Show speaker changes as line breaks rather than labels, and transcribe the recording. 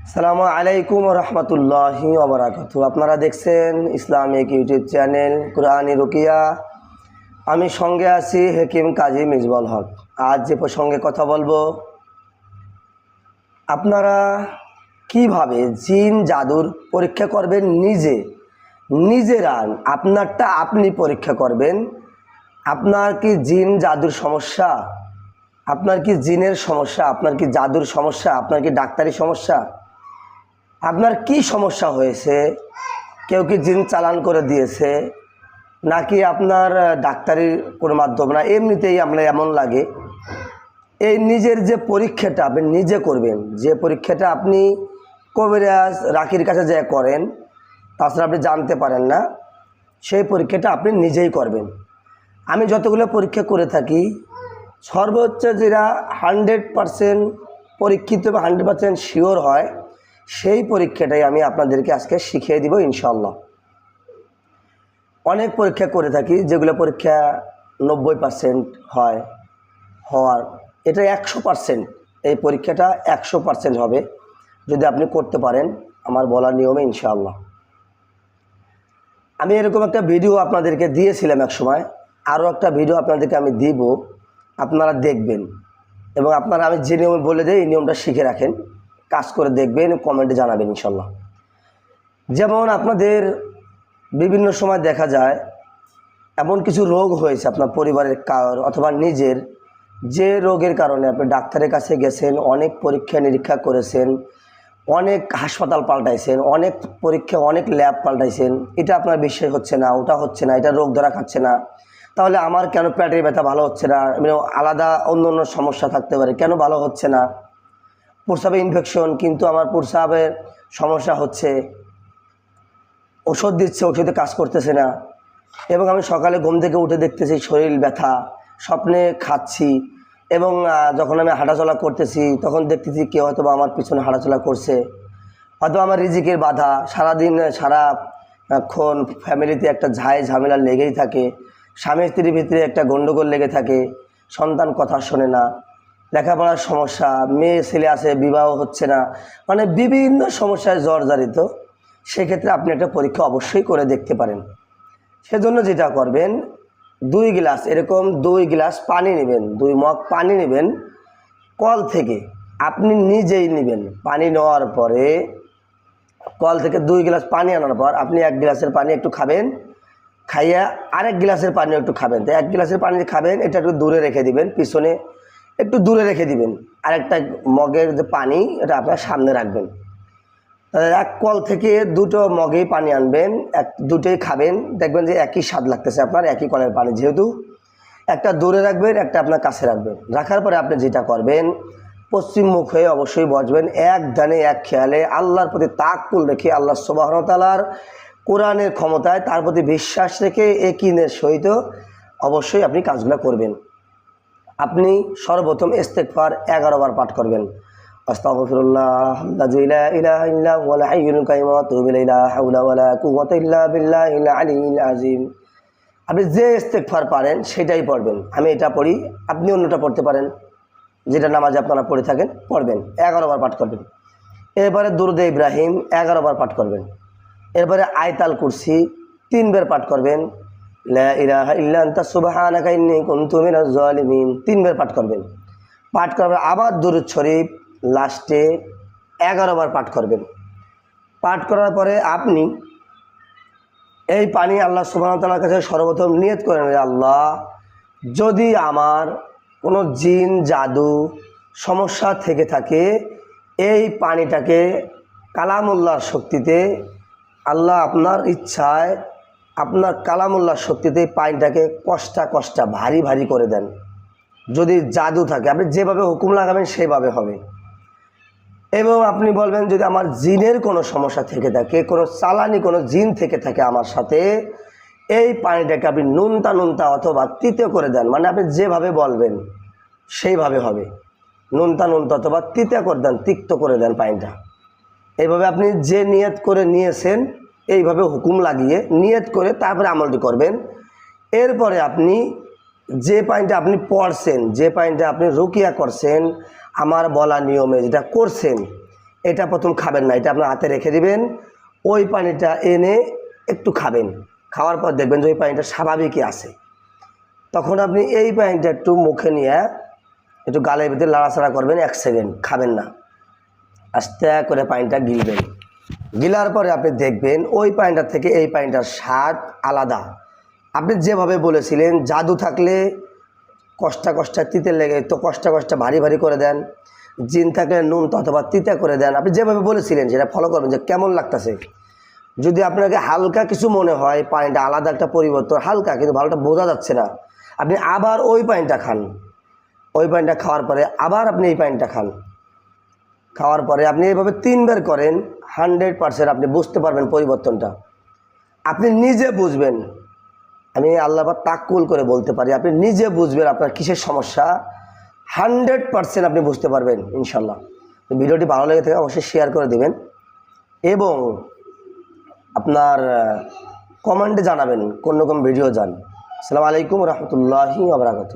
আসসালামু আলাইকুম রহমতুল্লাহি ওয়া বারাকাতুহু। আপনারা দেখছেন ইসলামিক ইউটিউব চ্যানেল কুরআনী রুকিয়া। আমি সঙ্গে আছি হাকিম কাজী মিজবাউল হক। আজ যে প্রসঙ্গে কথা বলবো, আপনারা কিভাবে জিন জাদুর পরীক্ষা করবেন। নিজেরা আপনারটা আপনি পরীক্ষা করবেন। আপনার কি জিন জাদুর সমস্যা, আপনার কি জিনের সমস্যা, আপনার কি জাদুর সমস্যা, আপনার কি ডাক্তারি সমস্যা, আপনার কি সমস্যা হয়েছে? কেউ কি জিন চালান করে দিয়েছে, নাকি আপনার ডাক্তারির কোনো মাধ্যম না, এমনিতেই আপনার এমন লাগে? এই নিজের যে পরীক্ষাটা আপনি নিজে করবেন, যে পরীক্ষাটা আপনি কবিরাজ রাকির কাছে যা করেন তাছাড়া আপনি জানতে পারেন না, সেই পরীক্ষাটা আপনি নিজেই করবেন। আমি যতগুলো পরীক্ষা করে থাকি, সর্বোচ্চ যেটা 100% পরীক্ষিত বা 100% শিওর হয়, সেই পরীক্ষাটাই আমি আপনাদেরকে আজকে শিখিয়ে দিব ইনশাআল্লাহ। অনেক পরীক্ষা করে থাকি, যেগুলো পরীক্ষা 90% হওয়ার, এটা 100%। এই পরীক্ষাটা 100% হবে যদি আপনি করতে পারেন আমার বলা নিয়মে ইনশাআল্লাহ। আমি এরকম একটা ভিডিও আপনাদেরকে দিয়েছিলাম এক সময়, আরও একটা ভিডিও আপনাদেরকে আমি দিব, আপনারা দেখবেন এবং আপনারা আমি যে নিয়মে বলে দিই এই নিয়মটা শিখে রাখেন, কাজ করে দেখবেন, কমেন্টে জানাবেন ইনশাল্লাহ। যেমন আপনাদের বিভিন্ন সময় দেখা যায় এমন কিছু রোগ হয়েছে আপনার পরিবারের কারোর অথবা নিজের, যে রোগের কারণে আপনি ডাক্তারের কাছে গেছেন, অনেক পরীক্ষা নিরীক্ষা করেছেন, অনেক হাসপাতাল পাল্টাইছেন, অনেক পরীক্ষা অনেক ল্যাব পাল্টাইছেন, এটা আপনার বিশ্বাস হচ্ছে না, ওটা হচ্ছে না, এটা রোগ ধরা খাচ্ছে না, তাহলে আমার কেন পেটের ব্যথা ভালো হচ্ছে না, আলাদা অন্য অন্য সমস্যা থাকতে পারে, কেন ভালো হচ্ছে না, প্রস্রাবে ইনফেকশন কিন্তু আমার প্রস্রাবের সমস্যা হচ্ছে, ওষুধ দিচ্ছে ওষুধে কাজ করতেছে না, এবং আমি সকালে ঘুম থেকে উঠে দেখতেছি শরীর ব্যথা, স্বপ্নে খাচ্ছি, এবং যখন আমি হাঁটাচলা করতেছি তখন দেখতেছি কেউ হয়তো বা আমার পিছনে হাঁটাচলা করছে, হয়তো আমার রিজিকের বাধা, সারাদিন সারাক্ষণ ফ্যামিলিতে একটা ঝামেলা লেগেই থাকে, স্বামী স্ত্রীর ভিতরে একটা গণ্ডগোল লেগে থাকে, সন্তান কথা শোনে না, লেখাপড়ার সমস্যা, মেয়ে ছেলে আছে বিবাহ হচ্ছে না, মানে বিভিন্ন সমস্যায় জর্জরিত। সেক্ষেত্রে আপনি একটা পরীক্ষা অবশ্যই করে দেখতে পারেন। সেজন্য যেটা করবেন, 2 গ্লাস এরকম 2 গ্লাস পানি নেবেন, 2 মগ পানি নেবেন কল থেকে, আপনি নিজেই নেবেন। পানি নেওয়ার পরে কল থেকে 2 গ্লাস পানি আনার পর আপনি 1 গ্লাসের পানি একটু খাবেন, খাইয়া আরেক গ্লাসের পানি একটু খাবেন। তো 1 গ্লাসের পানি খাবেন, এটা একটু দূরে রেখে দিবেন, পিছনে একটু দূরে রেখে দিবেন। আরেকটা মগের যে পানি এটা আপনার সামনে রাখবেন। এক কল থেকে 2টো মগেই পানি আনবেন, দুটোই খাবেন, দেখবেন যে একই স্বাদ লাগতেছে আপনার, একই কলের পানি যেহেতু। একটা দূরে রাখবেন, একটা আপনার কাছে রাখবেন। রাখার পরে আপনি যেটা করবেন, পশ্চিম মুখ হয়ে অবশ্যই বসবেন, এক ধ্যানে এক খেয়ালে আল্লাহর প্রতি তাওয়াক্কুল রেখে, আল্লাহ সুবহানাহু ওয়া তাআলার কোরআনের ক্ষমতায় তার প্রতি বিশ্বাস রেখে ইয়াকিনের সহিত অবশ্যই আপনি কাজগুলো করবেন। আপনি সর্বপ্রথম ইস্তেগফার 11 বার পাঠ করবেন। আস্তাগফিরুল্লাহ আল্লাযী লা ইলাহা ইল্লা হুয়াল হাইয়ুল কাইয়্যুম ওয়া আতুবু ইলাইহি লা হাওলা ওয়া লা কুওয়াতা ইল্লা বিল্লাহিল আলিয়্যিল আযীম। আপনি যে ইস্তেগফার পারেন সেটাই পড়বেন। আমি এটা পড়ি, আপনি অন্যটা পড়তে পারেন, যেটা নামাজে আপনারা পড়ে থাকেন পড়বেন। 11 বার পাঠ করবেন। এরপরে দুরূদে ইব্রাহিম 11 বার পাঠ করবেন। এরপরে আয়াতুল কুরসি 3 বার পাঠ করবেন। লা ইলাহা ইল্লা আনতা সুবহানাকা ইন্নী কুনতু মিনাজ জালিমিন 3 বার পাঠ করবেন। পাঠ করার আবার দুরূদ শরীফ লাস্টে 11 বার পাঠ করবেন। পাঠ করার পরে আপনি এই পানি আল্লাহ সুবহানাহু ওয়া তাআলার কাছে সর্বপ্রথম নিয়ত করেন, আল্লাহ যদি আমার কোনো জিন জাদু সমস্যা থেকে থাকে, এই পানিটাকে কালামুল্লাহর শক্তিতে, আল্লাহ আপনার ইচ্ছায় আপনার কালামুল্লাহর শক্তিতে পানিটাকে কষ্টা ভারী ভারী করে দেন। যদি জাদু থাকে আপনি যেভাবে হুকুম লাগাবেন সেভাবে হবে। এবং আপনি বলবেন যদি আমার জিনের কোনো সমস্যা থেকে থাকে, কোনো চালানি কোনো জিন থেকে থাকে আমার সাথে, এই পানিটাকে আপনি নুনতা অথবা তিতে করে দেন। মানে আপনি যেভাবে বলবেন সেইভাবে হবে। নুনতা অথবা তিতে করে দেন, তিক্ত করে দেন পানিটা। এইভাবে আপনি যে নিয়ত করে নিয়েছেন এইভাবে হুকুম লাগিয়ে নিয়ত করে তারপরে আমলটি করবেন। এরপরে আপনি যে পানিটা আপনি পড়ছেন, যে পানিটা আপনি রুকিয়া করছেন, আমার বলা নিয়মে যেটা করছেন, এটা প্রথম খাবেন না, এটা আপনার হাতে রেখে দিবেন। ওই পানিটা এনে একটু খাবেন, খাওয়ার পর দেখবেন যে ওই পানিটা স্বাভাবিকই আছে। তখন আপনি এই পানিটা একটু মুখে নিয়ে একটু গালের ভিতরে লাড়াচাড়া করবেন, 1 সেকেন্ড, খাবেন না, আস্তে করে পানিটা গিলবেন। গিলার পরে আপনি দেখবেন ওই পানিটা থেকে এই পানিটার স্বাদ আলাদা। আপনি যেভাবে বলেছিলেন জাদু থাকলে কষ্টা তিতে লেগে তো কষ্টা ভারী ভারী করে দেন, জিন থাকলে নুন অথবা তিতা করে দেন, আপনি যেভাবে বলেছিলেন সেটা ফলো করবেন যে কেমন লাগতেছে। যদি আপনাকে হালকা কিছু মনে হয় পানিটা আলাদা একটা পরিবর্তন, হালকা কিন্তু ভালোটা বোঝা যাচ্ছে না, আপনি আবার ওই পানিটা খান। ওই পানিটা খাওয়ার পরে আবার আপনি এই পানিটা খান। খাওয়ার পরে আপনি এইভাবে 3 বার করেন, 100% আপনি বুঝতে পারবেন পরিবর্তনটা, আপনি নিজে বুঝবেন। আমি আল্লাহ পাক তাক্কুল করে বলতে পারি, আপনি নিজে বুঝবেন আপনার কিসের সমস্যা, 100% আপনি বুঝতে পারবেন ইনশাল্লাহ। ভিডিওটি ভালো লেগে থাকে অবশ্যই শেয়ার করে দেবেন এবং আপনার কমেন্টে জানাবেন কোন রকম ভিডিও চান। আসসালামু আলাইকুম রহমতুল্লাহি ওয়া বারাকাতুহু।